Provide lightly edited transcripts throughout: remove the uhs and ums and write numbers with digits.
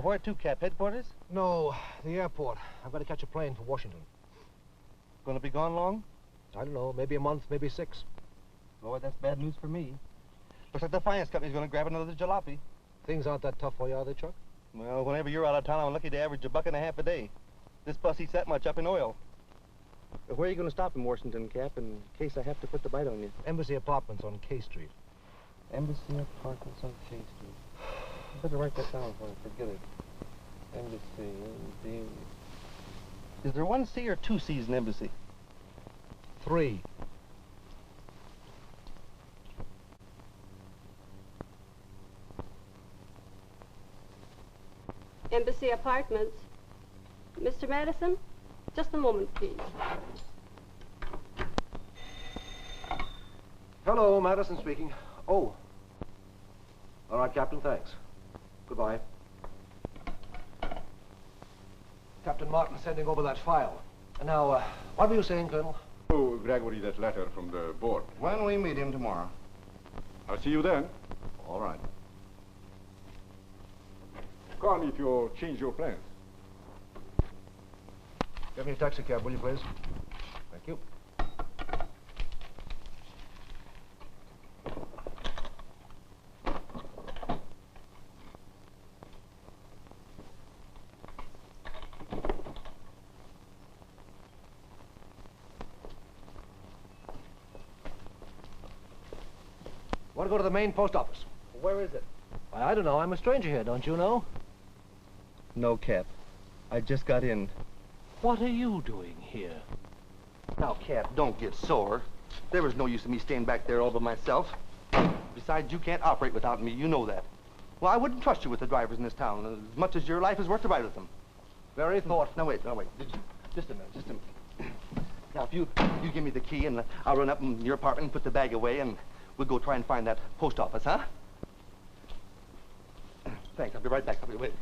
Where to, Cap? Headquarters? No, the airport. I've got to catch a plane for Washington. Gonna be gone long? I don't know, maybe a month, maybe 6. Lord, that's bad news for me. Looks like the finance company's gonna grab another jalopy. Things aren't that tough for you, are they, Chuck? Well, whenever you're out of town, I'm lucky to average $1.50 a day. This bus eats that much up in oil. Where are you gonna stop in Washington, Cap, in case I have to put the bite on you? Embassy Apartments on K Street. Embassy Apartments on K Street. I better write that down before I forget it. Embassy, M-D... Is there 1 C or 2 C's in Embassy? 3. Embassy Apartments. Mr. Madison, just a moment, please. Hello, Madison speaking. Oh. All right, Captain, thanks. Goodbye. Captain Martin sending over that file. And now, what were you saying, Colonel? Oh, Gregory, that letter from the board. When we meet him tomorrow. I'll see you then. All right. Call me if you change your plans. Get me a taxi cab, will you, please? Thank you. Want to go to the main post office? Where is it? I don't know. I'm a stranger here, don't you know? No, Cap. I just got in. What are you doing here? Now, Cap, don't get sore. There was no use in me staying back there all by myself. Besides, you can't operate without me. You know that. Well, I wouldn't trust you with the drivers in this town, as much as your life is worth to ride with them. Very thoughtful. Now, wait. Just a minute. Now, if you give me the key, and I'll run up in your apartment and put the bag away, and we'll go try and find that post office, huh? Thanks. I'll be right back. Wait.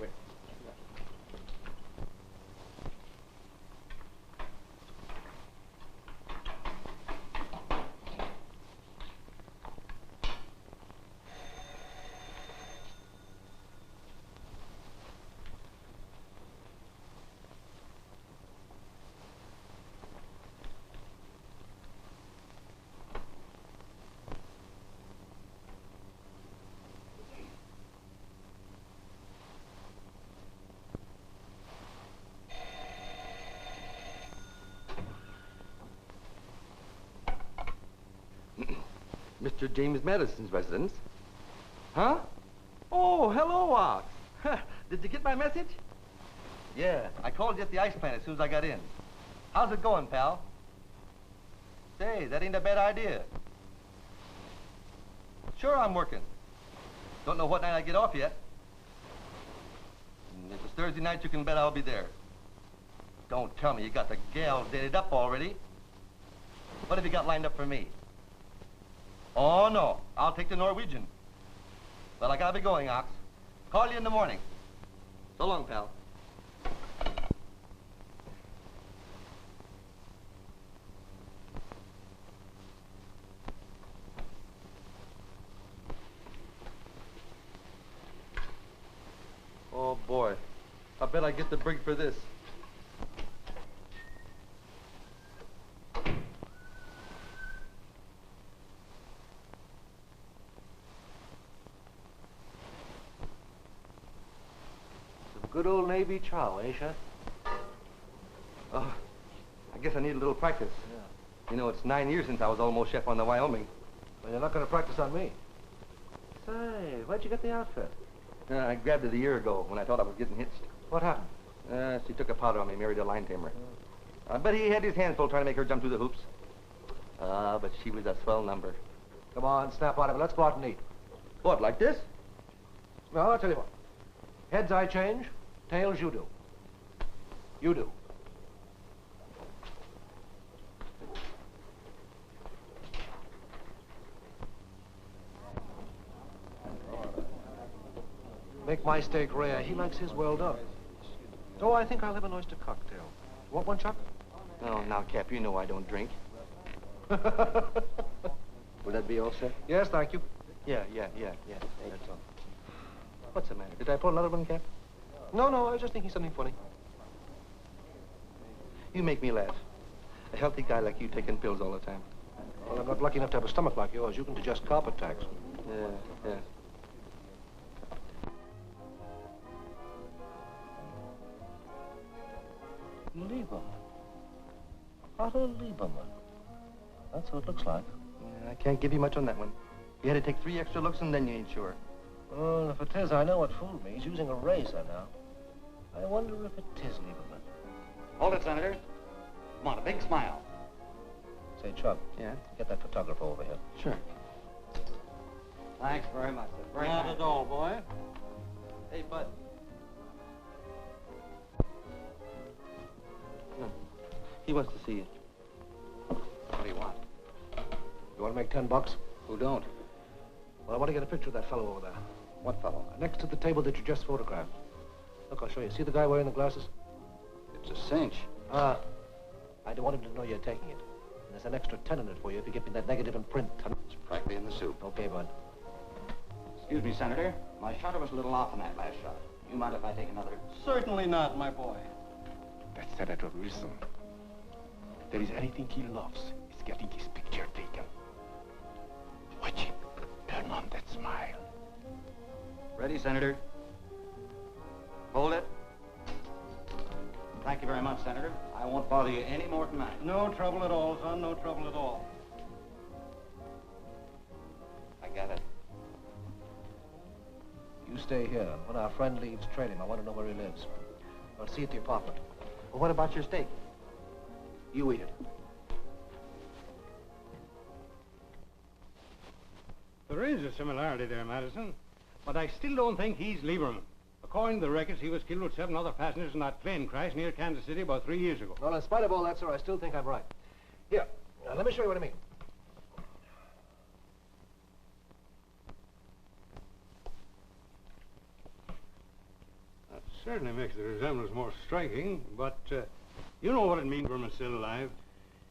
Mr. James Madison's residence. Huh? Oh, hello, Ox. Did you get my message? Yeah, I called you at the ice plant as soon as I got in. How's it going, pal? Say, that ain't a bad idea. Sure, I'm working. Don't know what night I get off yet. And if it's Thursday night, you can bet I'll be there. Don't tell me you got the gal dated up already. What have you got lined up for me? Oh, no. I'll take the Norwegian. Well, I gotta be going, Ox. Call you in the morning. So long, pal. Oh, boy. I bet I get the brig for this. Good old Navy chow, eh, Chef? Oh, I guess I need a little practice. Yeah. You know, it's 9 years since I was almost chef on the Wyoming. Well, you're not going to practice on me. Say, where'd you get the outfit? I grabbed it a year ago when I thought I was getting hitched. What happened? She took a powder on me, married a line tamer. I bet he had his hands full trying to make her jump through the hoops. But she was a swell number. Come on, snap out of it. Let's go out and eat. What, like this? No, I'll tell you what. Heads I change, tails you do. You do. Make my steak rare. He likes his well done. Oh, I think I'll have an oyster cocktail. Want one, Chuck? Oh, now, Cap, you know I don't drink. Would that be all set? Yes, thank you. Yeah. That's all. What's the matter? Did I pull another one, Cap? No, I was just thinking something funny. You make me laugh. A healthy guy like you taking pills all the time. Well, I'm not lucky enough to have a stomach like yours. You can digest carpet tacks. Yeah. Lieberman. Otto Lieberman. That's what it looks like. Yeah, I can't give you much on that one. You had to take 3 extra looks and then you ain't sure. Well, if it is, I know what fooled me. He's using a razor now. I wonder if it is Lieberman. Hold it, Senator. Come on, a big smile. Say, Chuck. Yeah? Get that photographer over here. Sure. Thanks very much, sir. Very Not kind. at all, boy. Hey, Bud. No. He wants to see you. What do you want? You want to make $10? Who don't? Well, I want to get a picture of that fellow over there. What fellow? Next to the table that you just photographed. Look, I'll show you. See the guy wearing the glasses? It's a cinch. I don't want him to know you're taking it. And there's an extra 10 in it for you if you get me that negative in print. It's practically in the soup. Okay, Bud. Excuse me, Senator. My shutter was a little off on that last shot. You mind if I take another? Certainly not, my boy. That Senator Wilson. If there is anything he loves, it's getting his picture taken. Watch him. Turn on that smile. Ready, Senator? Hold it. Thank you very much, Senator. I won't bother you any more tonight. No trouble at all, son. No trouble at all. I got it. You stay here. When our friend leaves, train him. I want to know where he lives. I'll see you at the apartment. Well, what about your steak? You eat it. There is a similarity there, Madison. But I still don't think he's Lieberman. According to the records, he was killed with 7 other passengers in that plane crash near Kansas City about 3 years ago. Well, in spite of all that, sir, I still think I'm right. Here, let me show you what I mean. That certainly makes the resemblance more striking, but you know what it means Lieberman's still alive.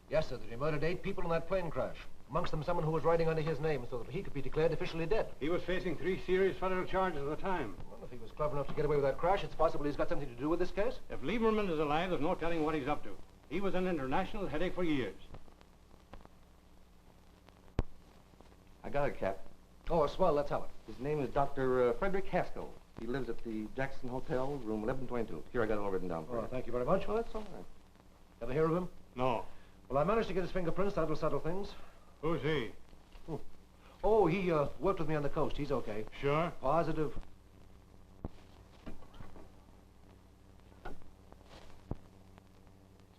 Yes, sir, that he murdered 8 people in that plane crash. Amongst them, someone who was writing under his name so that he could be declared officially dead. He was facing 3 serious federal charges at the time. Well, if he was clever enough to get away with that crash, it's possible he's got something to do with this case. If Lieberman is alive, there's no telling what he's up to. He was an international headache for years. I got it, Cap. Oh, swell, let's have it. His name is Dr. Frederick Haskell. He lives at the Jackson Hotel, room 1122. Here, I got it all written down for Oh, you. thank you very much. Well, that's all right. Ever hear of him? No. Well, I managed to get his fingerprints. That'll settle things. Who's he? Oh, he worked with me on the coast. He's okay. Sure? Positive.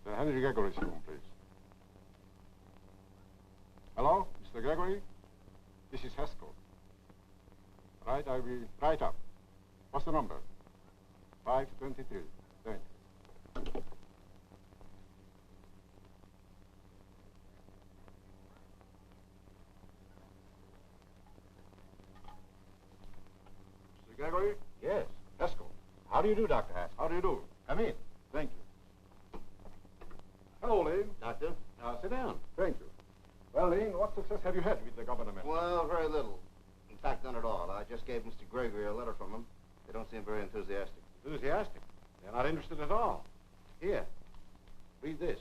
Mr. Henry Gregory's room, please. Hello, Mr. Gregory? This is Haskell. Right, I'll be right up. What's the number? 523. Thank you. Mr. Gregory? Yes. Haskell. How do you do, Dr. Haskell? How do you do? Come in. Thank you. Hello, Lane. Doctor, sit down. Thank you. Well, Lane, what success have you had with the government? Well, very little. In fact, none at all. I just gave Mr. Gregory a letter from him. They don't seem very enthusiastic. Enthusiastic. They're not interested at all. Here, read this.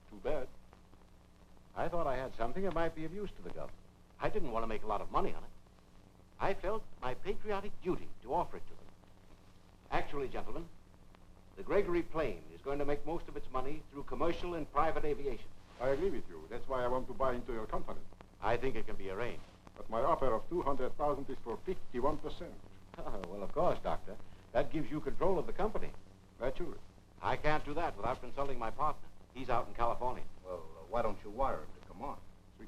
Too bad. I thought I had something that might be of use to the government. I didn't want to make a lot of money on it. I felt my patriotic duty to offer it to them. Actually, gentlemen, the Gregory plane is going to make most of its money through commercial and private aviation. I agree with you. That's why I want to buy into your company. I think it can be arranged. But my offer of 200,000 is for 51%. Well, of course, Doctor. That gives you control of the company. Naturally. I can't do that without consulting my partner. He's out in California. Well, why don't you wire him to come on? We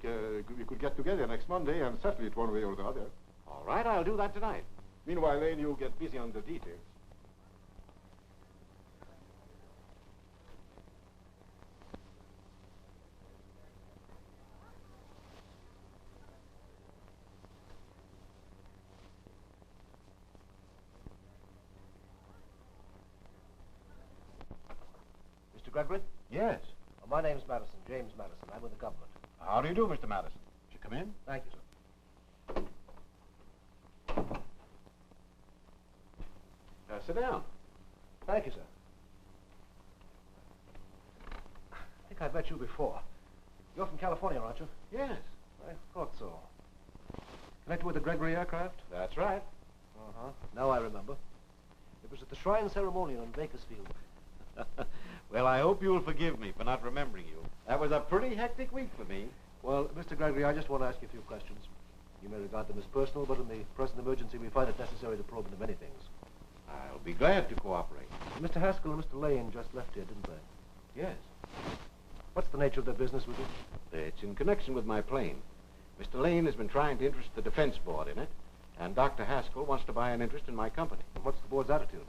could get together next Monday and settle it one way or the other. All right, I'll do that tonight. Meanwhile, Lane, you get busy on the details. Gregory? Yes. My name's Madison, James Madison. I'm with the government. How do you do, Mr. Madison? Would you come in? Thank you, sir. Sit down. Thank you, sir. I think I've met you before. You're from California, aren't you? Yes. I thought so. Connected with the Gregory aircraft? That's right. Uh-huh. Now I remember. It was at the shrine ceremonial in Bakersfield. Well, I hope you'll forgive me for not remembering you. That was a pretty hectic week for me. Well, Mr. Gregory, I just want to ask you a few questions. You may regard them as personal, but in the present emergency, we find it necessary to probe into many things. I'll be glad to cooperate. Mr. Haskell and Mr. Lane just left here, didn't they? Yes. What's the nature of their business with you? It's in connection with my plane. Mr. Lane has been trying to interest the Defense Board in it, and Dr. Haskell wants to buy an interest in my company. And what's the board's attitude?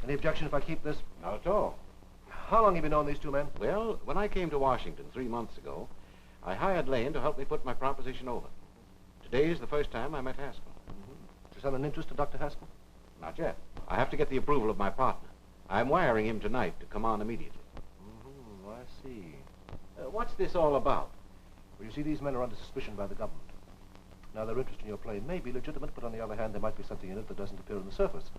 Any objection if I keep this? Not at all. How long have you known these two men? Well, when I came to Washington 3 months ago, I hired Lane to help me put my proposition over. Today is the first time I met Haskell. Did you send an interest to Dr. Haskell? Not yet. I have to get the approval of my partner. I'm wiring him tonight to come on immediately. I see. What's this all about? Well, you see, these men are under suspicion by the government. Now, their interest in your plane may be legitimate, but on the other hand, there might be something in it that doesn't appear on the surface.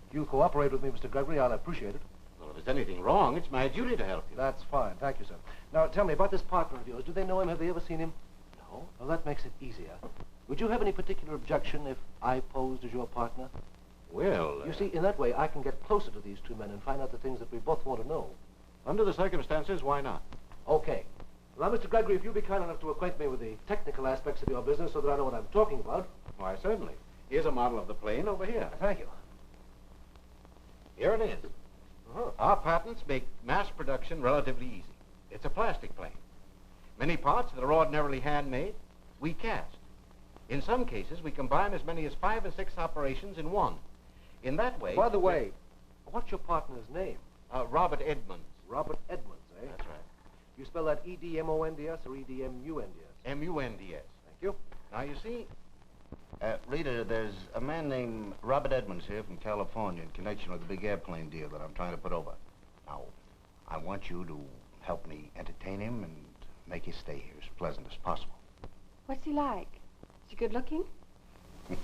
If you'll cooperate with me, Mr. Gregory, I'll appreciate it. Well, if there's anything wrong, it's my duty to help you. That's fine. Thank you, sir. Now, tell me, about this partner of yours, do they know him? Have they ever seen him? No. Well, that makes it easier. Would you have any particular objection if I posed as your partner? Well, You see, in that way, I can get closer to these two men and find out the things that we both want to know. under the circumstances, why not? Okay. Now, Mr. Gregory, if you'd be kind enough to acquaint me with the technical aspects of your business so that I know what I'm talking about. Why, certainly. Here's a model of the plane over here. Thank you. Here it is. Our patents make mass production relatively easy. It's a plastic plane. Many parts that are ordinarily handmade, we cast. In some cases, we combine as many as 5 or 6 operations in one. In that way... By the way, what's your partner's name? Robert Edmonds. Robert Edmonds, eh? That's right. You spell that E-D-M-O-N-D-S or E-D-M-U-N-D-S? M-U-N-D-S. Thank you. Now, you see... Rita, there's a man named Robert Edmonds here from California in connection with the big airplane deal that I'm trying to put over. Now, I want you to help me entertain him and make his stay here as pleasant as possible. What's he like? Is he good looking? Does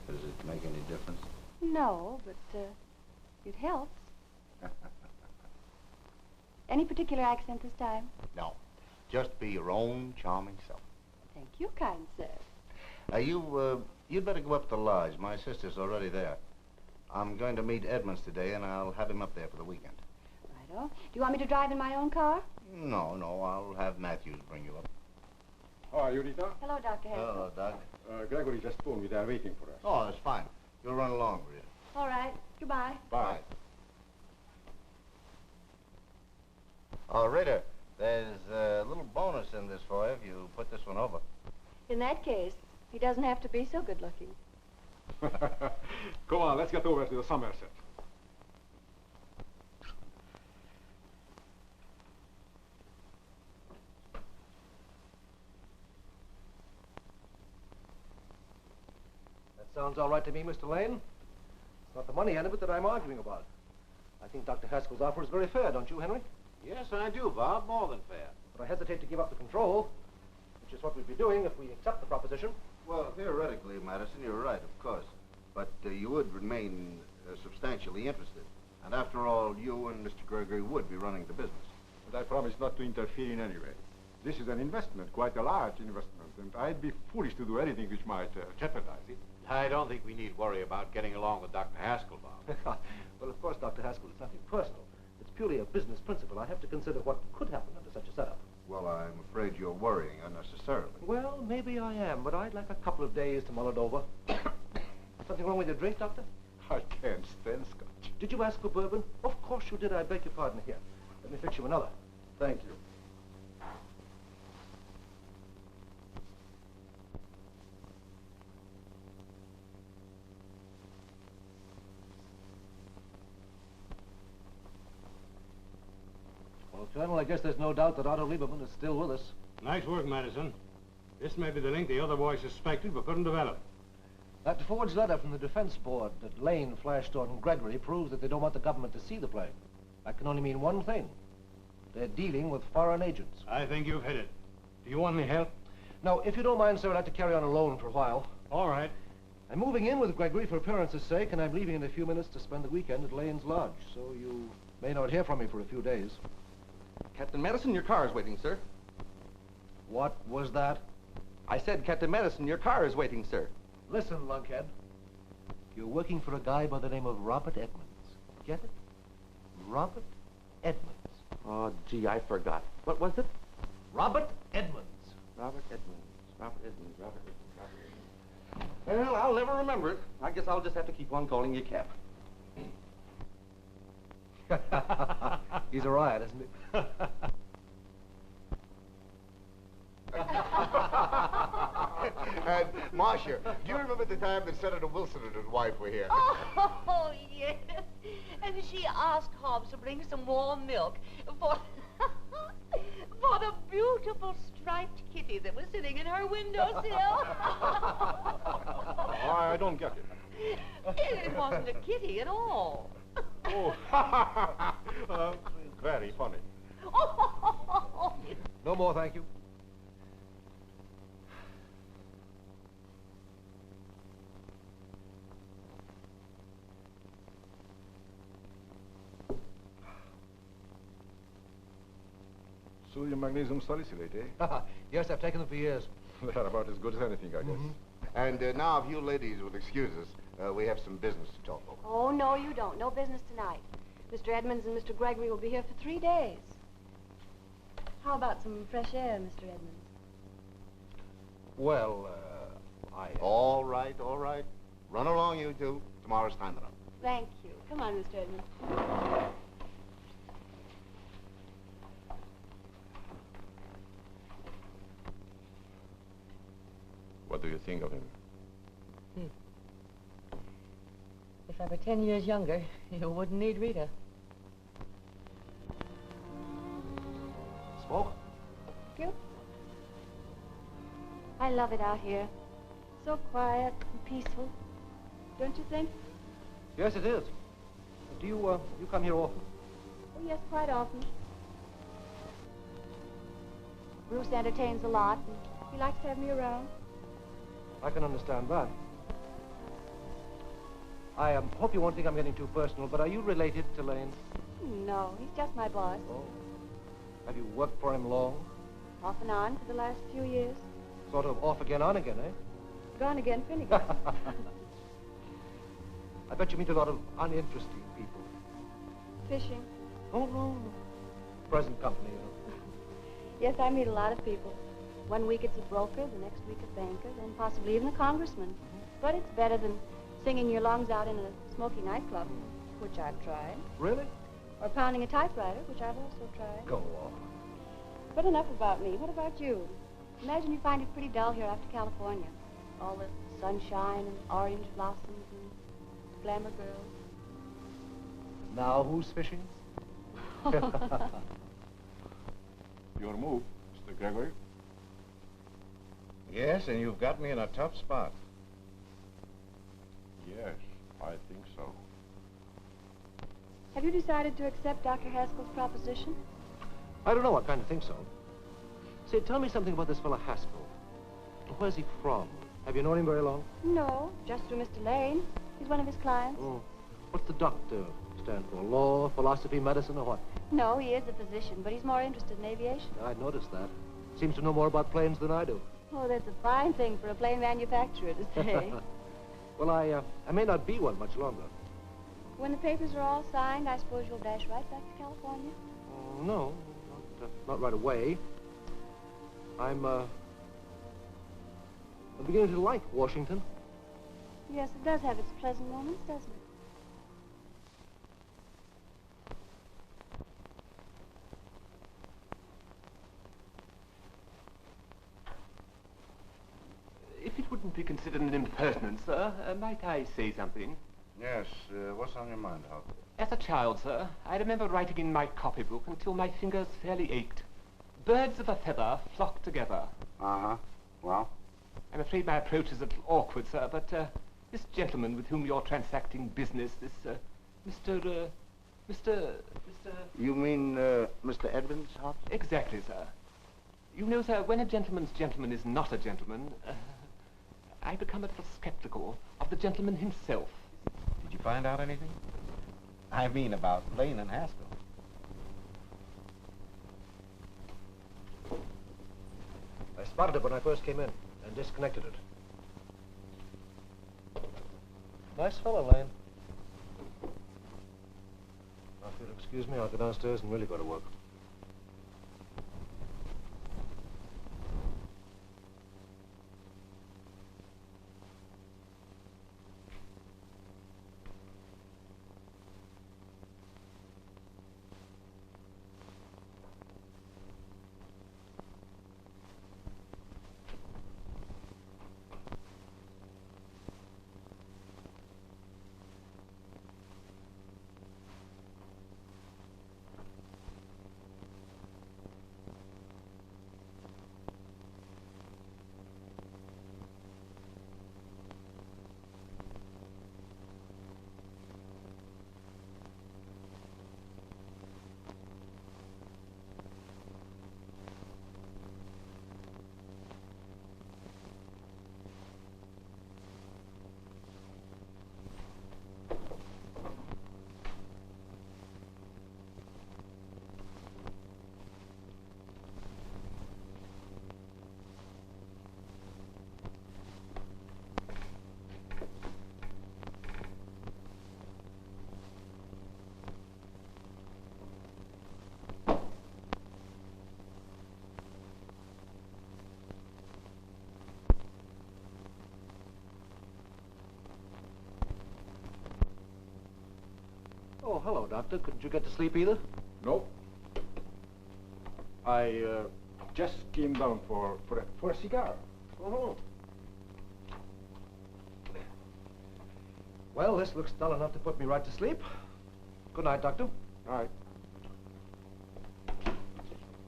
it make any difference? No, but it helps. Any particular accent this time? No. Just be your own charming self. Thank you, kind sir. You'd better go up to the lodge. My sister's already there. I'm going to meet Edmonds today, and I'll have him up there for the weekend. Righto. Do you want me to drive in my own car? No, I'll have Matthews bring you up. How are you, Rita? Hello, Dr. Haskell. Hello, Doc. Gregory just told me they're waiting for us. Oh, that's fine. You'll run along, Rita. All right. Goodbye. Bye. Oh, Rita, there's a little bonus in this for you if you put this one over. In that case, he doesn't have to be so good looking. Come on, let's get over to the Somerset. That sounds all right to me, Mr. Lane. It's not the money end of it that I'm arguing about. I think Dr. Haskell's offer is very fair, don't you, Henry? Yes, I do, Bob. More than fair. But I hesitate to give up the control, which is what we'd be doing if we accept the proposition. Well, theoretically, Madison, you're right, of course. But you would remain substantially interested. And after all, you and Mr. Gregory would be running the business. But I promise not to interfere in any way. This is an investment, quite a large investment, and I'd be foolish to do anything which might jeopardize it. I don't think we need worry about getting along with Dr. Haskell, Bob. Well, of course, Dr. Haskell, it's nothing personal. It's purely a business principle. I have to consider what could happen under such a setup. Well, I'm afraid you're worrying unnecessarily. Well, maybe I am, but I'd like a couple of days to mull it over. Something wrong with your drink, Doctor? I can't stand scotch. Did you ask for bourbon? Of course you did. I beg your pardon. Here, let me fix you another. Thank you. Well, Colonel, I guess there's no doubt that Otto Lieberman is still with us. Nice work, Madison. This may be the link the other boy suspected but couldn't develop. That forged letter from the defense board that Lane flashed on Gregory proves that they don't want the government to see the plane. That can only mean one thing. They're dealing with foreign agents. I think you've hit it. Do you want any help? Now, if you don't mind, sir, I'd like to carry on alone for a while. All right. I'm moving in with Gregory for appearance's sake, and I'm leaving in a few minutes to spend the weekend at Lane's Lodge, so you may not hear from me for a few days. Captain Madison, your car is waiting, sir. What was that? I said, Captain Madison, your car is waiting, sir. Listen, lunkhead. You're working for a guy by the name of Robert Edmonds. Get it? Robert Edmonds. Oh, gee, I forgot. What was it? Robert Edmonds. Robert Edmonds. Robert Edmonds. Robert Edmonds. Robert Edmonds. Well, I'll never remember it. I guess I'll just have to keep on calling you Cap. He's a riot, isn't he? And, Marcia, do you remember the time that Senator Wilson and his wife were here? Oh, yes. And she asked Hobbs to bring some warm milk for... for the beautiful striped kitty that was sitting in her windowsill. I don't get it. It wasn't a kitty at all. Oh, very funny. No more, thank you. Sodium magnesium salicylate, eh? Yes, I've taken them for years. They're about as good as anything, I guess. And now, if you ladies would excuse us, we have some business to talk over. Oh, no, you don't. No business tonight. Mr. Edmonds and Mr. Gregory will be here for 3 days. How about some fresh air, Mr. Edmonds? Well, All right, all right. Run along, you two. Tomorrow's time enough. Thank you. Come on, Mr. Edmonds. What do you think of him? If I were 10 years younger, you wouldn't need Rita. Smoke? Thank you. I love it out here. So quiet and peaceful. Don't you think? Yes, it is. Do you come here often? Oh, yes, quite often. Bruce entertains a lot, and he likes to have me around. I can understand that. I hope you won't think I'm getting too personal, but are you related to Lane? No, he's just my boss. Oh. Have you worked for him long? Off and on for the last few years. Sort of off again, on again, eh? Gone again, Finnegan. I bet you meet a lot of uninteresting people. Fishing. Oh, no. Present company, you know. Yes, I meet a lot of people. 1 week it's a broker, the next week a banker, then possibly even a congressman. But it's better than singing your lungs out in a smoky nightclub, which I've tried. Really? Or pounding a typewriter, which I've also tried. Go on. But enough about me. What about you? Imagine you find it pretty dull here after California. All the sunshine and orange blossoms and glamour girls. Now who's fishing? Your move, Mr. Gregory. Yes, and you've got me in a tough spot. Yes, I think so. Have you decided to accept Dr. Haskell's proposition? I don't know. I kind of think so. Say, tell me something about this fellow Haskell. Where's he from? Have you known him very long? No, just through Mr. Lane. He's one of his clients. Oh. What's the doctor stand for? Law, philosophy, medicine, or what? No, he is a physician, but he's more interested in aviation. I noticed that. Seems to know more about planes than I do. Oh, that's a fine thing for a plane manufacturer to say. Well, I may not be one much longer. When the papers are all signed, I suppose you'll dash right back to California? No, not right away. I'm beginning to like Washington. Yes, it does have its pleasant moments, doesn't it? If it wouldn't be considered an impertinence, sir, might I say something? Yes, what's on your mind, Hal? As a child, sir, I remember writing in my copybook until my fingers fairly ached. Birds of a feather flock together. Uh-huh. Well? I'm afraid my approach is a little awkward, sir, but this gentleman with whom you're transacting business, this Mr. You mean, Mr. Edmonds, Hobbs? Exactly, sir. You know, sir, when a gentleman's gentleman is not a gentleman, I become a little skeptical of the gentleman himself. Did you find out anything? I mean, about Lane and Haskell. I spotted it when I first came in and disconnected it. Nice fellow, Lane. Now, if you'll excuse me, I'll go downstairs and really go to work. Oh, hello, Doctor. Couldn't you get to sleep either? No. I just came down for a cigar. Oh. Well, this looks dull enough to put me right to sleep. Good night, Doctor. All right.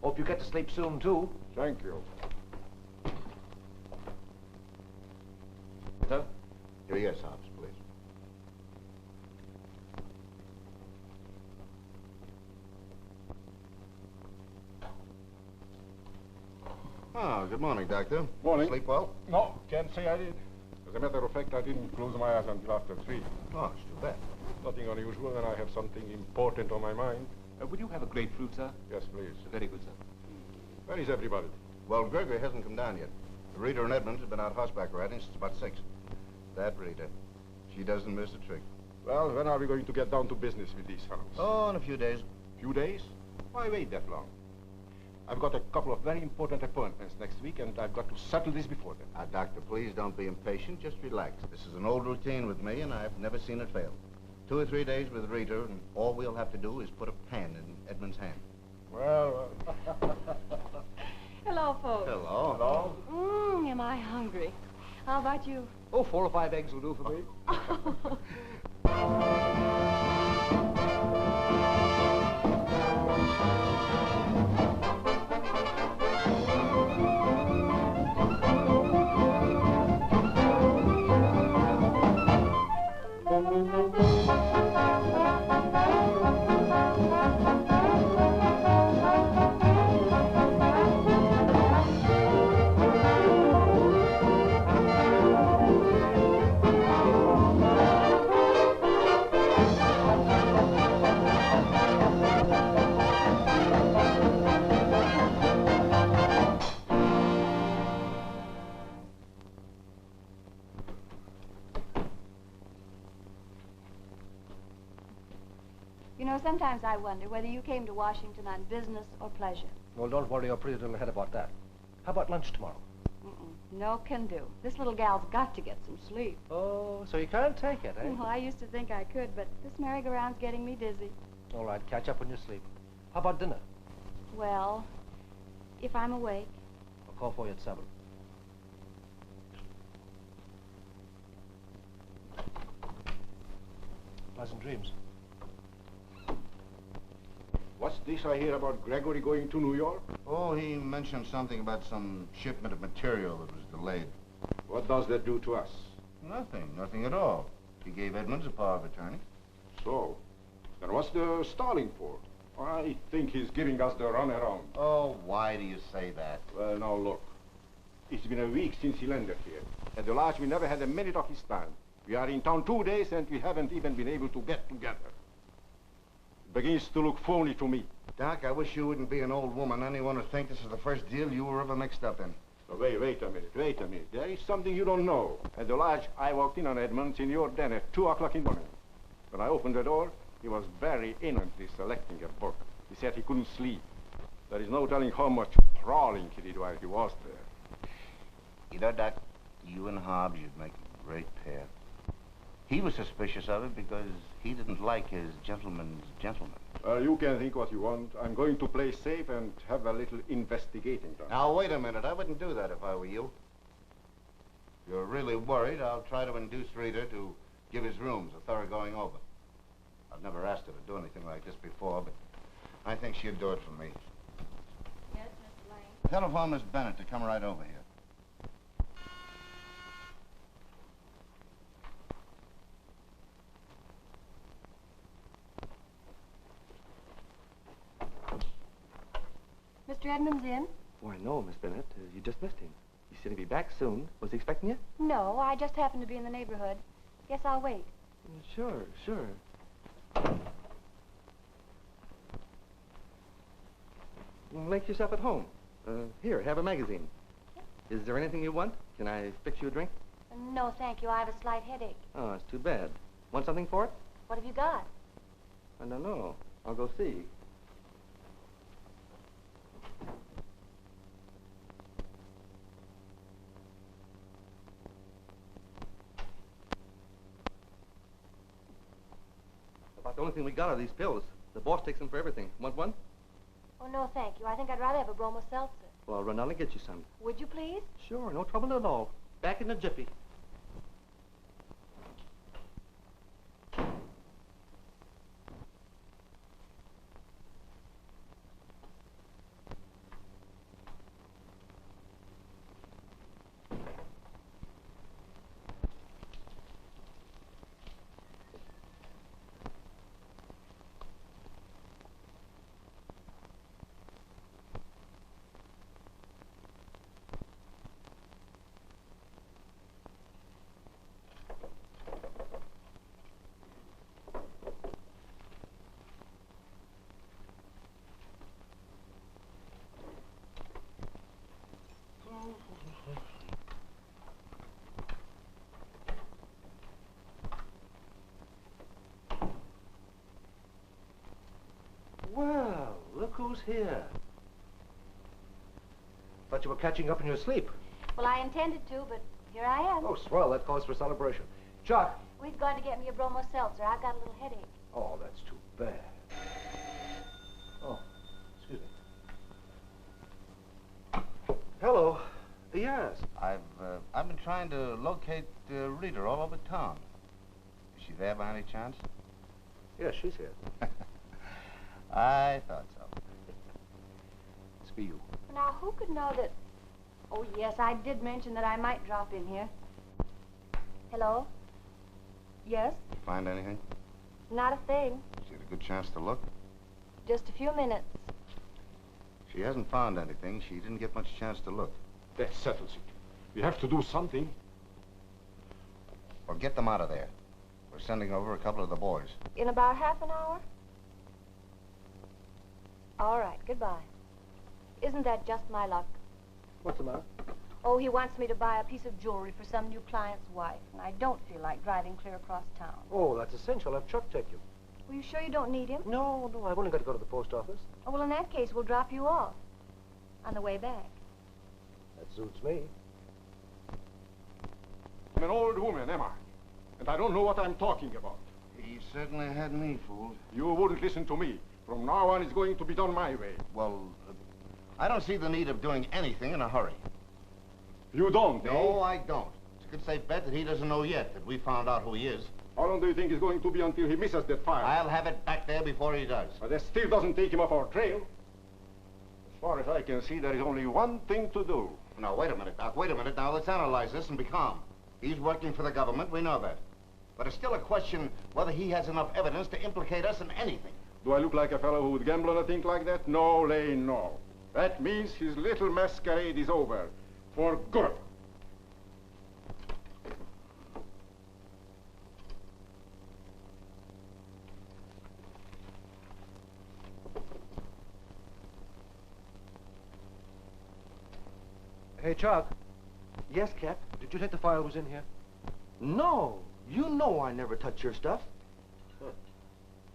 Hope you get to sleep soon, too. Thank you. Sir? Yes, Hobbs, please. Oh, good morning, Doctor. Morning. Sleep well? No, can't say I did. As a matter of fact, I didn't close my eyes until after 3. Oh, it's too bad. Nothing unusual, and I have something important on my mind. Would you have a grapefruit, sir? Yes, please. Very good, sir. Where is everybody? Well, Gregory hasn't come down yet. Rita and Edmonds have been out horseback riding since about 6. That Rita. She doesn't miss a trick. Well, when are we going to get down to business with these fellows? Oh, in a few days. Few days? Why wait that long? I've got a couple of very important appointments next week, and I've got to settle this before then. Now, Doctor, please don't be impatient. Just relax. This is an old routine with me, and I've never seen it fail. 2 or 3 days with Rita, and all we'll have to do is put a pen in Edmund's hand. Well, Hello, folks. Hello. hello? Am I hungry? How about you? Oh, 4 or 5 eggs will do for me. You know, sometimes I wonder whether you came to Washington on business or pleasure. Well, don't worry your pretty little head about that. How about lunch tomorrow? No can do. This little gal's got to get some sleep. Oh, so you can't take it, eh? Well, I used to think I could, but this merry-go-round's getting me dizzy. All right, catch up when you sleep. How about dinner? Well, if I'm awake. I'll call for you at 7. Pleasant dreams. What's this I hear about Gregory going to New York? Oh, he mentioned something about some shipment of material that was delayed. What does that do to us? Nothing at all. He gave Edmonds a power of attorney. So, then what's the stalling for? I think he's giving us the runaround. Oh, why do you say that? Well, now look. It's been a week since he landed here. At the lodge, we never had a minute of his time. We are in town 2 days, and we haven't even been able to get together. It begins to look phony to me. Doc, I wish you wouldn't be an old woman. Anyone would think this is the first deal you were ever mixed up in. So wait a minute. There is something you don't know. At the lodge, I walked in on Edmonds in your den at 2 o'clock in the morning. When I opened the door, he was very innocently selecting a book. He said he couldn't sleep. There is no telling how much prowling he did while he was there. You know, Doc, you and Hobbs, you'd make a great pair. He was suspicious of it because he didn't like his gentleman's gentleman. You can think what you want. I'm going to play safe and have a little investigating done. Now, wait a minute. I wouldn't do that if I were you. If you're really worried, I'll try to induce Rita to give his rooms a thorough going over. I've never asked her to do anything like this before, but I think she'd do it for me. Yes, Mr. Lane. Telephone Miss Bennett to come right over here. Mr. Edmonds in? Why, no, Miss Bennett. You just missed him. He said he'd be back soon. Was he expecting you? No, I just happened to be in the neighborhood. Guess I'll wait. Sure. Make yourself at home. Here, have a magazine. Is there anything you want? Can I fix you a drink? No, thank you. I have a slight headache. Oh, it's too bad. Want something for it? What have you got? I don't know. I'll go see. About the only thing we got are these pills. The boss takes them for everything. Want one? Oh, no, thank you. I think I'd rather have a bromo seltzer. Well, I'll run down and get you some. Would you please? Sure, no trouble at all. Back in a jiffy. Well, look who's here. Thought you were catching up in your sleep. Well, I intended to, but here I am. Oh, swell. That calls for celebration. Chuck. We've gone to get me a bromo seltzer. I've got a little headache. Oh, that's too bad. Oh, excuse me. Hello. Yes. I've been trying to locate Rita all over town. Is she there by any chance? Yes, she's here. I thought so. It's for you. Now, who could know that... Oh, yes, I did mention that I might drop in here. Hello? Yes? You find anything? Not a thing. She had a good chance to look. Just a few minutes. She hasn't found anything. She didn't get much chance to look. That settles it. We have to do something. Well, get them out of there. We're sending over a couple of the boys. In about half an hour? All right, goodbye. Isn't that just my luck? What's the matter? Oh, he wants me to buy a piece of jewelry for some new client's wife, and I don't feel like driving clear across town. Oh, that's essential. Have Chuck take you. Are you sure you don't need him? No, I've only got to go to the post office. Oh, well, in that case, we'll drop you off on the way back. That suits me. I'm an old woman, am I? And I don't know what I'm talking about. He certainly had me fooled. You wouldn't listen to me. From now on, it's going to be done my way. Well, I don't see the need of doing anything in a hurry. You don't, eh? No, I don't. It's a good safe bet that he doesn't know yet that we found out who he is. How long do you think it's going to be until he misses that fire? I'll have it back there before he does. But that still doesn't take him off our trail. As far as I can see, there is only one thing to do. Now, wait a minute, Doc. Wait a minute. Now, let's analyze this and be calm. He's working for the government. We know that. But it's still a question whether he has enough evidence to implicate us in anything. Do I look like a fellow who would gamble on a thing like that? No, Lane, no. That means his little masquerade is over. For good. Hey, Chuck, Yes, Cap? did you take the file that was in here? No. You know I never touch your stuff. It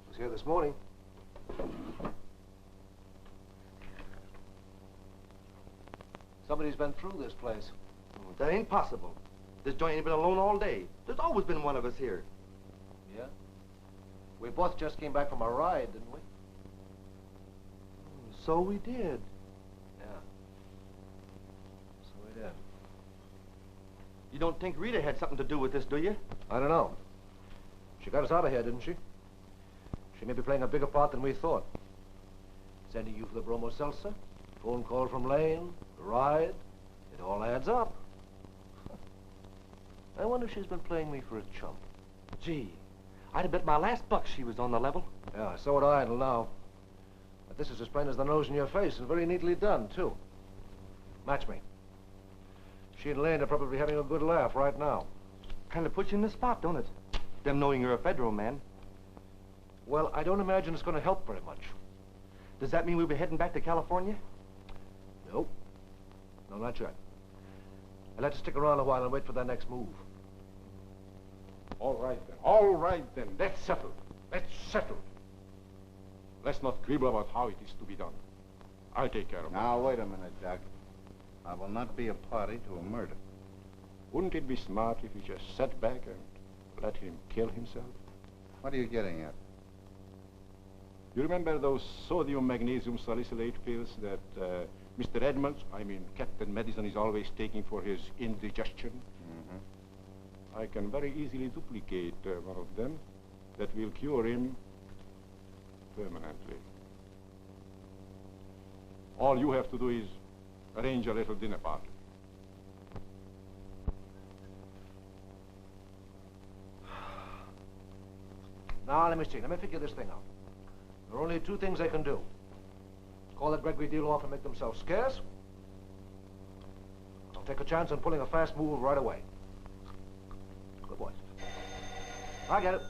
was here this morning. Somebody's been through this place. That ain't possible. This joint ain't been alone all day. There's always been one of us here. Yeah? We both just came back from a ride, didn't we? So we did. Yeah. So we did. You don't think Rita had something to do with this, do you? I don't know. She got us out of here, didn't she? She may be playing a bigger part than we thought. Sending you for the bromo seltzer, phone call from Lane, the ride. It all adds up. I wonder if she's been playing me for a chump. Gee, I'd have bet my last buck she was on the level. Yeah, so would I until now. But this is as plain as the nose in your face, and very neatly done, too. Match me. She and Lane are probably having a good laugh right now. Kind of puts you in the spot, don't it? Them knowing you're a federal man. Well, I don't imagine it's going to help very much. Does that mean we'll be heading back to California? Nope. No, not yet. I'll have to stick around a while and wait for their next move. All right, then. All right, then. That's settled. That's settled. Let's not quibble about how it is to be done. I'll take care of it. Now, wait a minute, Doc. I will not be a party to a murder. Wouldn't it be smart if you just sat back and let him kill himself? What are you getting at? You remember those sodium magnesium salicylate pills that Mr. Edmonds, I mean Captain Madison, is always taking for his indigestion? Mm-hmm. I can very easily duplicate one of them that will cure him permanently. All you have to do is arrange a little dinner party. Now, let me see. Let me figure this thing out. There are only two things they can do. Call that Gregory deal off and make themselves scarce. I'll take a chance on pulling a fast move right away. Good boy. I get it.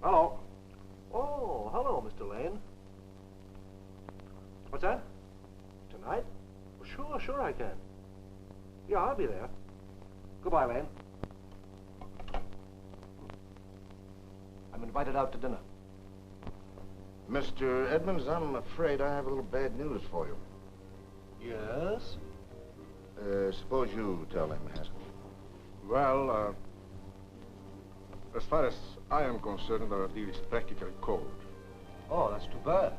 Hello. Oh, hello, Mr. Lane. What's that? Tonight? Well, sure I can. Yeah, I'll be there. Goodbye, Lane. I'm invited out to dinner. Mr. Edmonds, I'm afraid I have a little bad news for you. Yes? Suppose you tell him, Haskell. Well, as far as I am concerned, our deal is practically cold. Oh, that's too bad.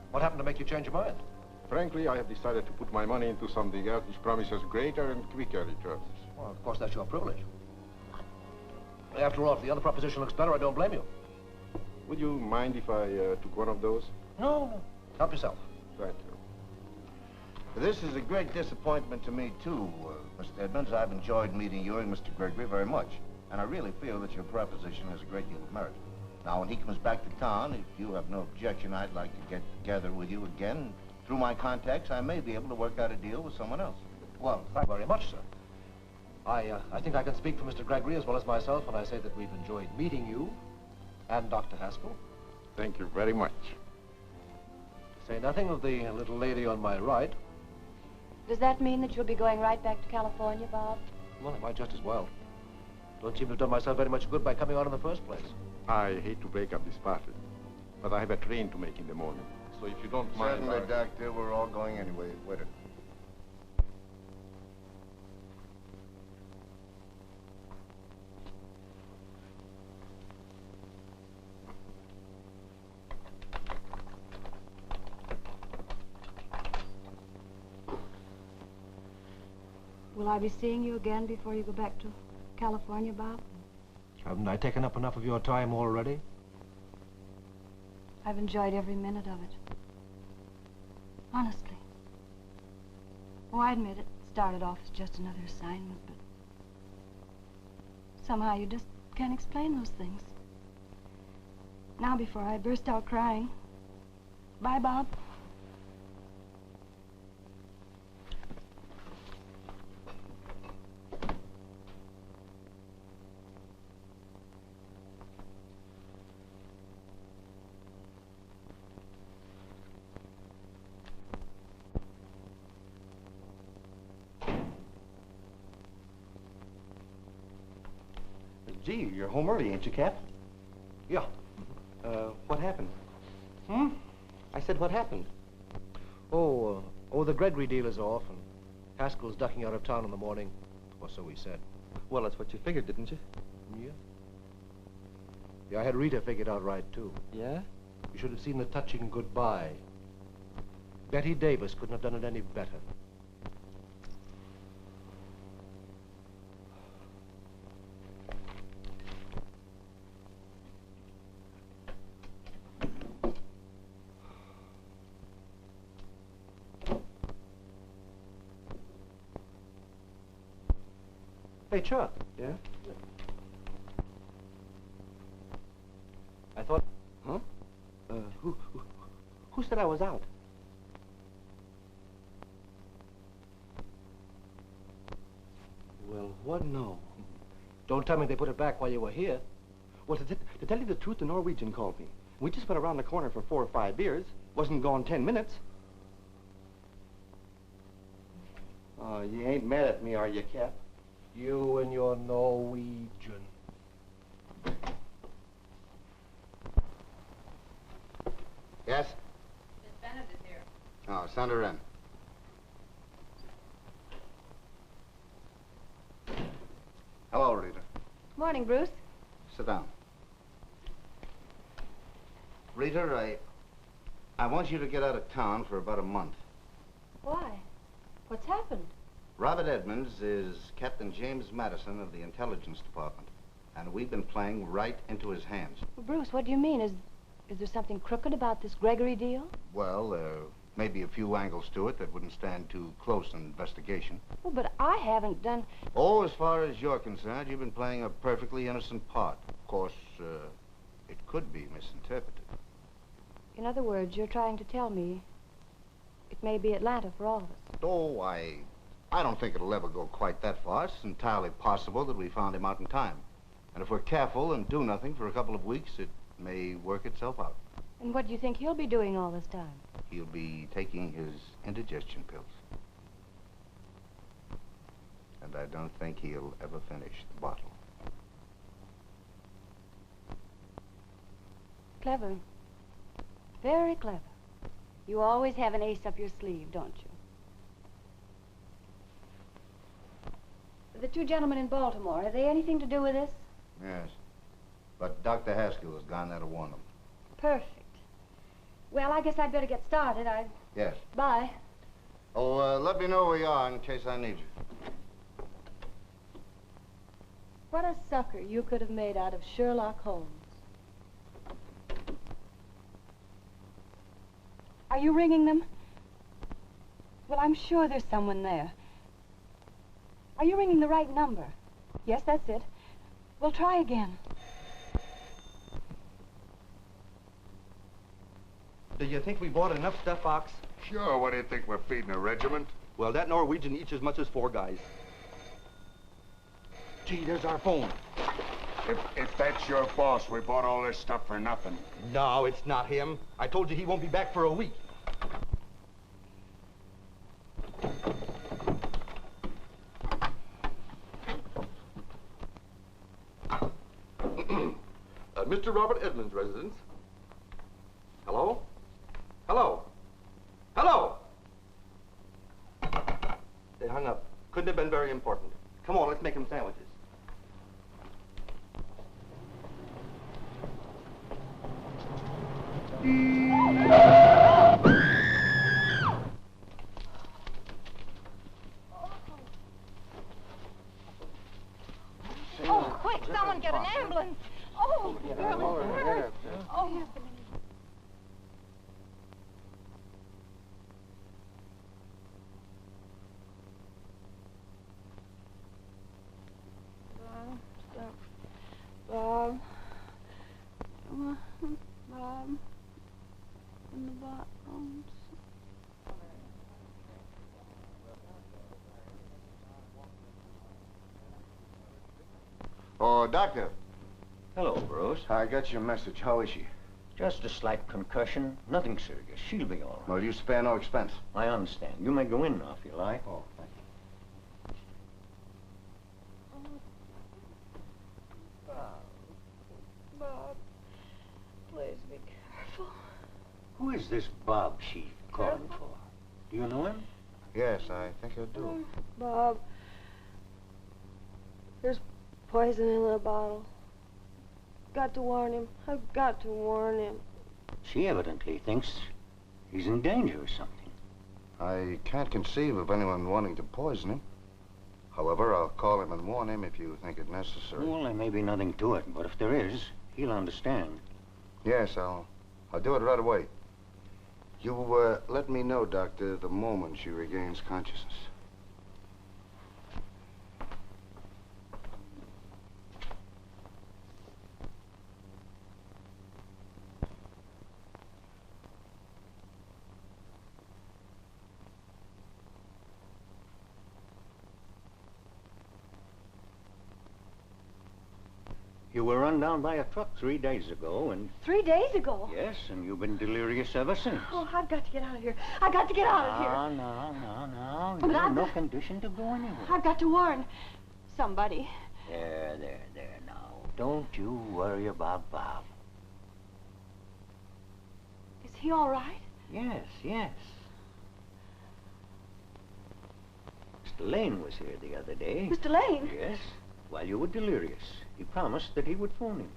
What happened to make you change your mind? Frankly, I have decided to put my money into something else which promises greater and quicker returns. Well, of course, that's your privilege. After all, if the other proposition looks better, I don't blame you. Would you mind if I took one of those? No. Help yourself. Thank you. This is a great disappointment to me, too, Mr. Edmonds. I've enjoyed meeting you and Mr. Gregory very much, and I really feel that your proposition has a great deal of merit. Now, when he comes back to town, if you have no objection, I'd like to get together with you again. Through my contacts, I may be able to work out a deal with someone else. Well, thank you very much, sir. I think I can speak for Mr. Gregory as well as myself when I say that we've enjoyed meeting you and Dr. Haskell. Thank you very much. To say nothing of the little lady on my right. Does that mean that you'll be going right back to California, Bob? Well, I might just as well. Don't seem to have done myself very much good by coming out in the first place. I hate to break up this party, but I have a train to make in the morning. So if you don't mind... Certainly, Doctor. We're all going anyway. Wait a minute. Will I be seeing you again before you go back to California, Bob? Haven't I taken up enough of your time already? I've enjoyed every minute of it. Honestly. Oh, I admit it started off as just another assignment, but somehow you just can't explain those things. Now, before I burst out crying. Bye, Bob. Gee, you're home early, ain't you, Cap? Yeah. What happened? Hmm? I said, what happened? Oh, the Gregory deal is off, and Haskell's ducking out of town in the morning. Or so he said. Well, that's what you figured, didn't you? Yeah. Yeah, I had Rita figured out right, too. Yeah? You should have seen the touching goodbye. Betty Davis couldn't have done it any better. Hey, Chuck. Yeah? I thought... Huh? Who said I was out? Well, what? No. Don't tell me they put it back while you were here. Well, to tell you the truth, the Norwegian called me. We just went around the corner for 4 or 5 beers. Wasn't gone 10 minutes. Oh, you ain't mad at me, are you, Cap? You and your Norwegian. Yes? Miss Bennett is here. Oh, send her in. Hello, Rita. Morning, Bruce. Sit down. Rita, I want you to get out of town for about a month. Why? What's happened? Robert Edmonds is Captain James Madison of the Intelligence Department, and we've been playing right into his hands. Well, Bruce, what do you mean? Is there something crooked about this Gregory deal? Well, there may be a few angles to it that wouldn't stand too close an investigation. Well, but I haven't done... Oh, as far as you're concerned, you've been playing a perfectly innocent part. Of course, it could be misinterpreted. In other words, you're trying to tell me it may be Atlanta for all of us. Oh, I don't think it'll ever go quite that far. It's entirely possible that we found him out in time. And if we're careful and do nothing for a couple of weeks, it may work itself out. And what do you think he'll be doing all this time? He'll be taking his indigestion pills. And I don't think he'll ever finish the bottle. Clever. Very clever. You always have an ace up your sleeve, don't you? The two gentlemen in Baltimore, have they anything to do with this? Yes. But Dr. Haskell has gone there to warn them. Perfect. Well, I guess I'd better get started. Yes. Bye. Oh, let me know where you are in case I need you. What a sucker you could have made out of Sherlock Holmes. Are you ringing them? Well, I'm sure there's someone there. Are you ringing the right number? Yes, that's it. We'll try again. Do you think we bought enough stuff, Ox? Sure, what do you think, we're feeding a regiment? Well, that Norwegian eats as much as 4 guys. Gee, there's our phone. If that's your boss, we bought all this stuff for nothing. No, it's not him. I told you he won't be back for a week. Mr. Robert Edmonds' residence. Hello? Hello? Hello? They hung up. Couldn't have been very important. Come on, let's make him sandwiches. in the bottoms. Oh, Doctor. Hello, Bruce. I got your message. How is she? Just a slight concussion. Nothing serious. She'll be all right. Well, you spare no expense. I understand. You may go in now if you like. Oh, thank you. Bob, please be careful. Who is this Bob she's calling for? Do you know him? Yes, I think I do. Bob, there's poison in the bottle. Got to warn him. I've got to warn him. She evidently thinks he's in danger or something. I can't conceive of anyone wanting to poison him. However, I'll call him and warn him if you think it necessary. Well, there may be nothing to it, but if there is, he'll understand. Yes, I'll do it right away. You, let me know, Doctor, the moment she regains consciousness. You were run down by a truck 3 days ago, and... 3 days ago? Yes, and you've been delirious ever since. Oh, I've got to get out of here. I've got to get out of here. No. But You're in no condition to go anywhere. I've got to warn somebody. There, now. Don't you worry about Bob. Is he all right? Yes. Mr. Lane was here the other day. Mr. Lane? Yes, while you were delirious. He promised that he would phone him.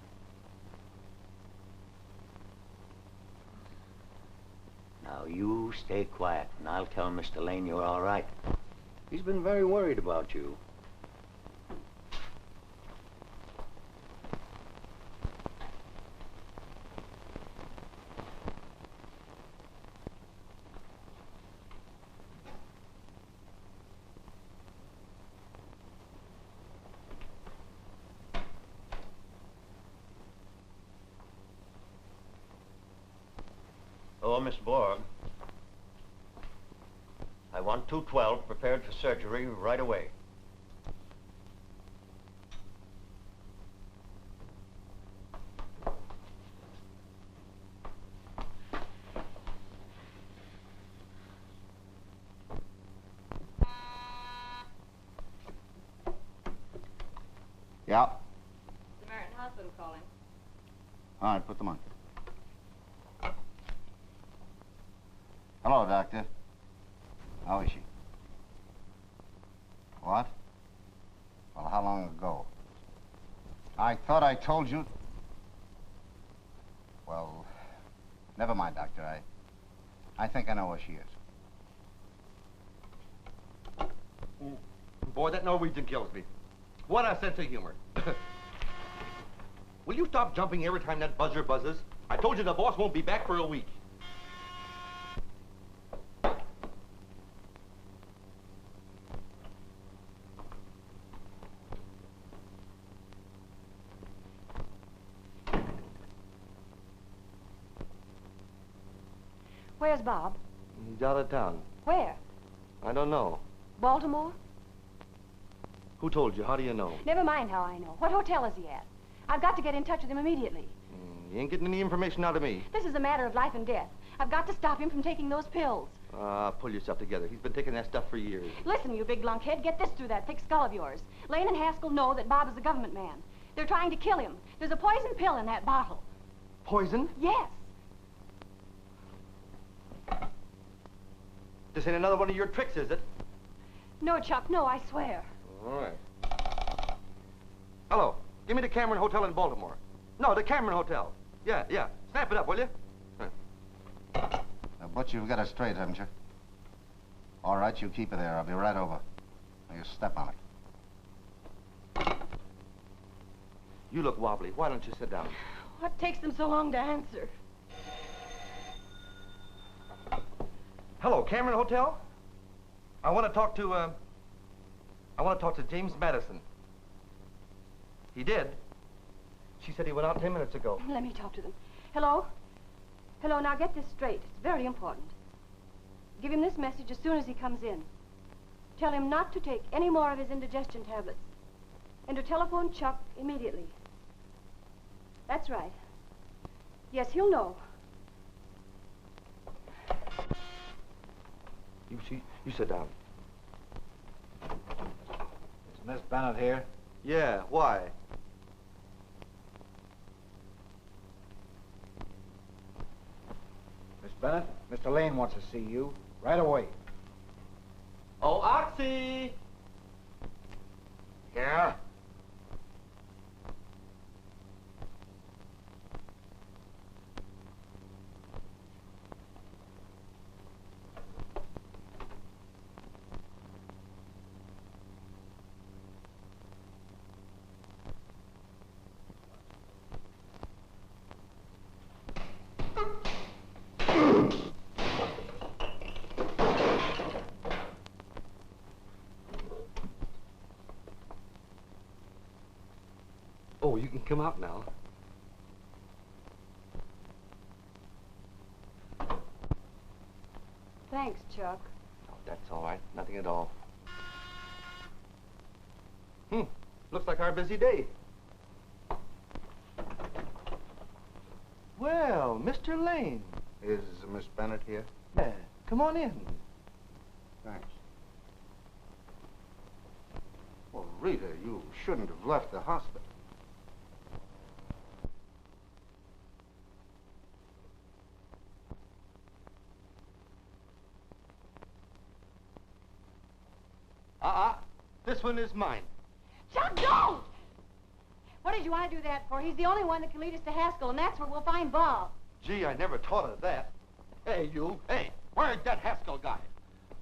Now, you stay quiet, and I'll tell Mr. Lane you're all right. He's been very worried about you. Hello, Miss Borg. I want 212 prepared for surgery right away. Yeah. Samaritan Hospital calling. All right, put them on. Hello, Doctor. How is she? What? Well, how long ago? I thought I told you... Well, never mind, Doctor. I think I know where she is. Boy, that Norwegian kills me. What a sense of humor. Will you stop jumping every time that buzzer buzzes? I told you the boss won't be back for a week. Where's Bob? He's out of town. Where? I don't know. Baltimore? Who told you? How do you know? Never mind how I know. What hotel is he at? I've got to get in touch with him immediately. You ain't getting any information out of me. This is a matter of life and death. I've got to stop him from taking those pills. Pull yourself together. He's been taking that stuff for years. Listen, you big lunkhead, get this through that thick skull of yours. Lane and Haskell know that Bob is a government man. They're trying to kill him. There's a poison pill in that bottle. Poison? Yes. This ain't another one of your tricks, is it? No, Chuck, no, I swear. All right. Hello. Give me the Cameron Hotel in Baltimore. No, the Cameron Hotel. Yeah. Snap it up, will you? Now, Butch, you've got it straight, haven't you? All right, you keep it there. I'll be right over. Now, you step on it. You look wobbly. Why don't you sit down? What takes them so long to answer? Hello, Cameron Hotel? I want to talk to James Madison. He did. She said he went out 10 minutes ago. Let me talk to them. Hello? Hello, now get this straight. It's very important. Give him this message as soon as he comes in. Tell him not to take any more of his indigestion tablets. And to telephone Chuck immediately. That's right. Yes, he'll know. You sit down. Is Miss Bennett here? Yeah, why? Miss Bennett, Mr. Lane wants to see you right away. Oh, Oxy! Yeah? Oh, you can come out now. Thanks, Chuck. Oh, that's all right. Nothing at all. Looks like our busy day. Well, Mr. Lane. Is Miss Bennett here? Yeah, come on in. Thanks. Well, Rita, you shouldn't have left the hospital. This one is mine. Chuck, don't! What did you want to do that for? He's the only one that can lead us to Haskell, and that's where we'll find Bob. Gee, I never thought of that. Hey, you. Hey, where's that Haskell guy?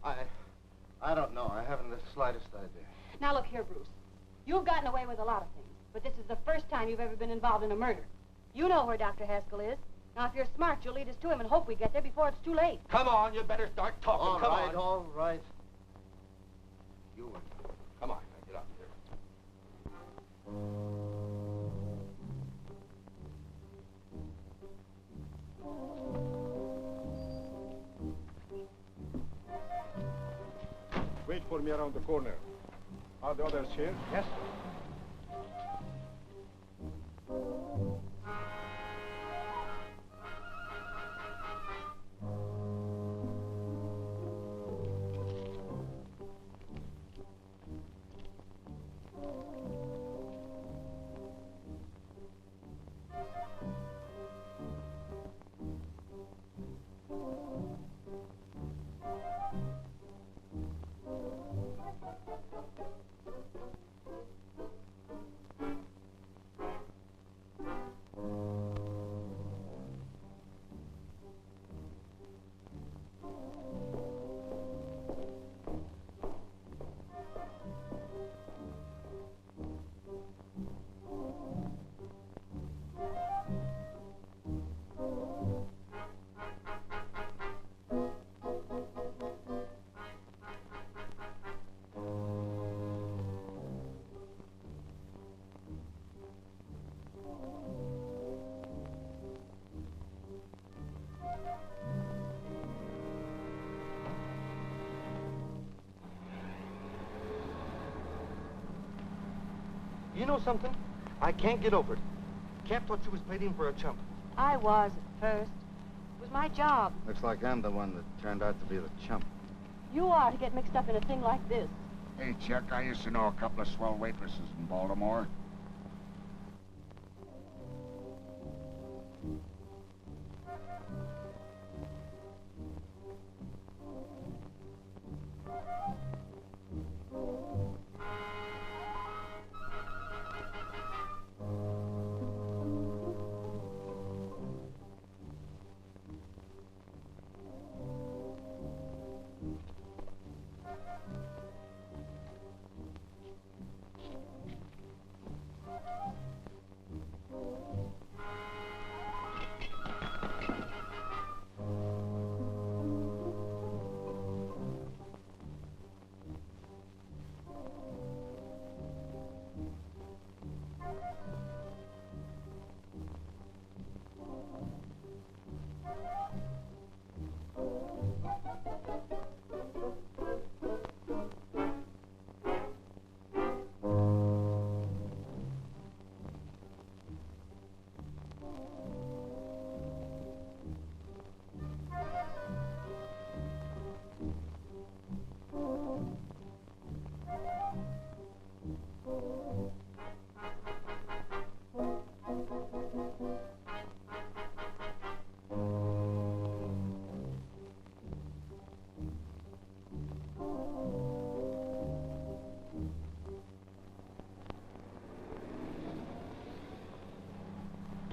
I don't know. I haven't the slightest idea. Now, look here, Bruce. You've gotten away with a lot of things, but this is the first time you've ever been involved in a murder. You know where Dr. Haskell is. Now, if you're smart, you'll lead us to him and hope we get there before it's too late. Come on, you better start talking. Come on. All right. You win. Come on, now, get up here. Wait for me around the corner. Are the others here? Yes. You know something? I can't get over it. Cap thought she was playing him for a chump. I was at first. It was my job. Looks like I'm the one that turned out to be the chump. You are to get mixed up in a thing like this. Hey, Chuck, I used to know a couple of swell waitresses in Baltimore.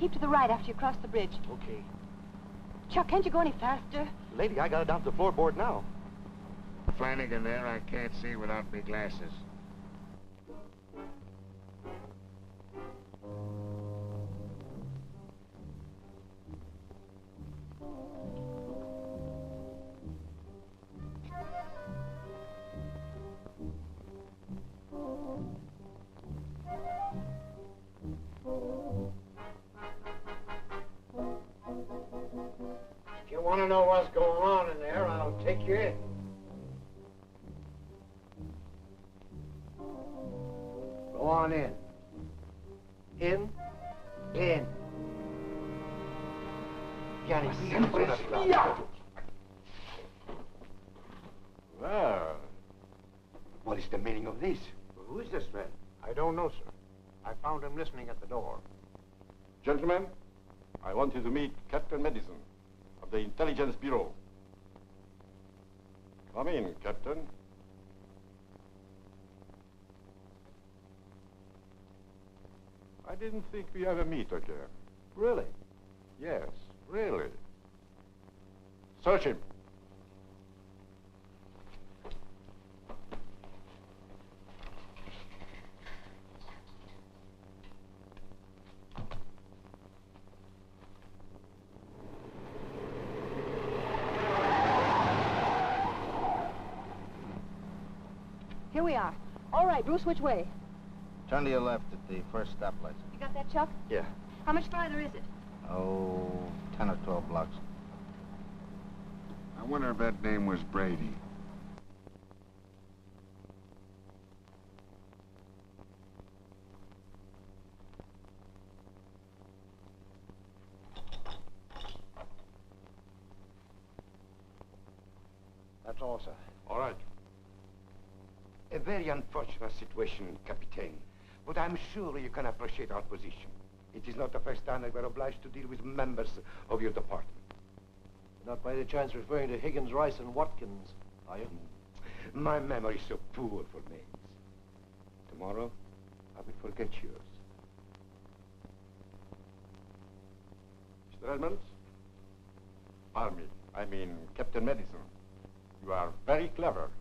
keep to the right after you cross the bridge. Okay. Chuck, can't you go any faster? Lady, I got it down to the floorboard now. Flanagan there, I can't see without me glasses. If you want to know what's going on in there, I'll take you in. Go on in. In? In. Well, What is the meaning of this? Who is this man? I don't know, sir. I found him listening at the door. Gentlemen, I want you to meet Captain Madison of the Intelligence Bureau. Come in, Captain. I didn't think we ever meet again. Really? Yes, really. Search him. Here we are. All right, Bruce, which way? Turn to your left at the first stoplight. You got that, Chuck? Yeah. How much farther is it? Oh, 10 or 12 blocks. I wonder if that name was Brady. That's all, sir. All right. A very unfortunate situation, Captain. But I'm sure you can appreciate our position. It is not the first time that we're obliged to deal with members of your department. Not by any chance referring to Higgins, Rice, and Watkins, are you? My memory is so poor for names. Tomorrow, I will forget yours. Mr. Edmonds? Army. I mean, Captain Madison. You are very clever.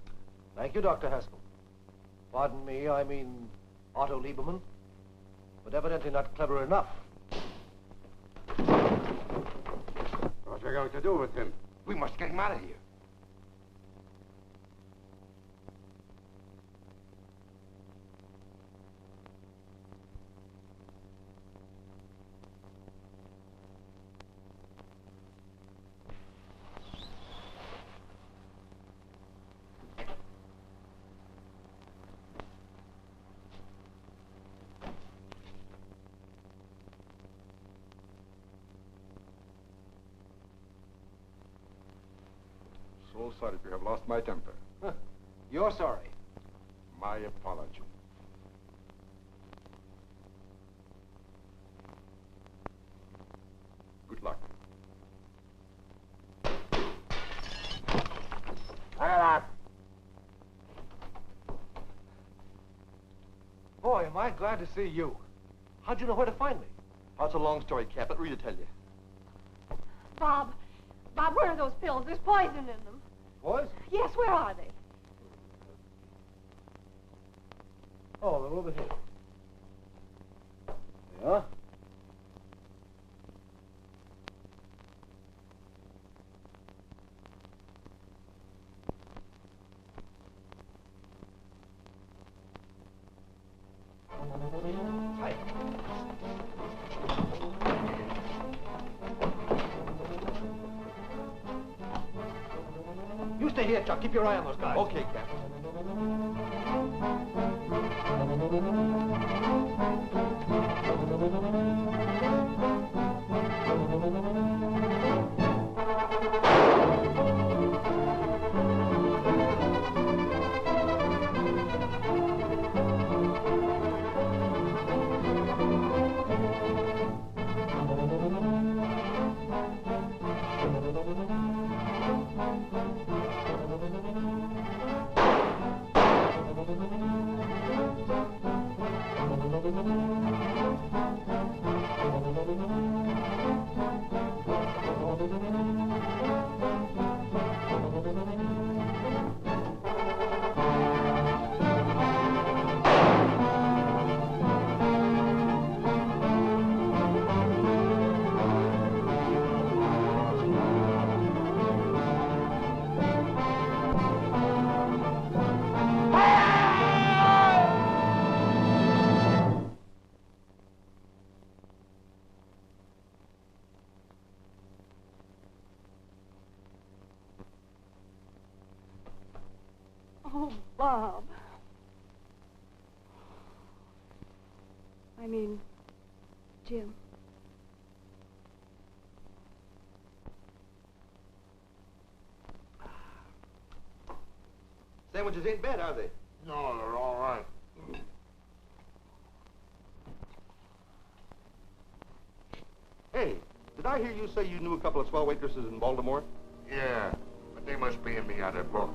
Thank you, Dr. Haskell. Pardon me, I mean Otto Lieberman. But evidently not clever enough. What are we going to do with him? We must get him out of here. So sorry if you have lost my temper. Huh. You're sorry. My apology. Good luck. Boy, am I glad to see you. How'd you know where to find me? Oh, it's a long story, Cap, but Rita tell you. Bob, where are those pills? There's poison in them. Boys? Yes, where are they? Oh, they're over here. Yeah? Hi. You stay here, Chuck. Keep your eye on those guys. Okay, Cap. Oh, Bob. I mean, Jim. Sandwiches ain't bad, are they? No, they're all right. Hey, did I hear you say you knew a couple of swell waitresses in Baltimore? Yeah, but they must be in the other book.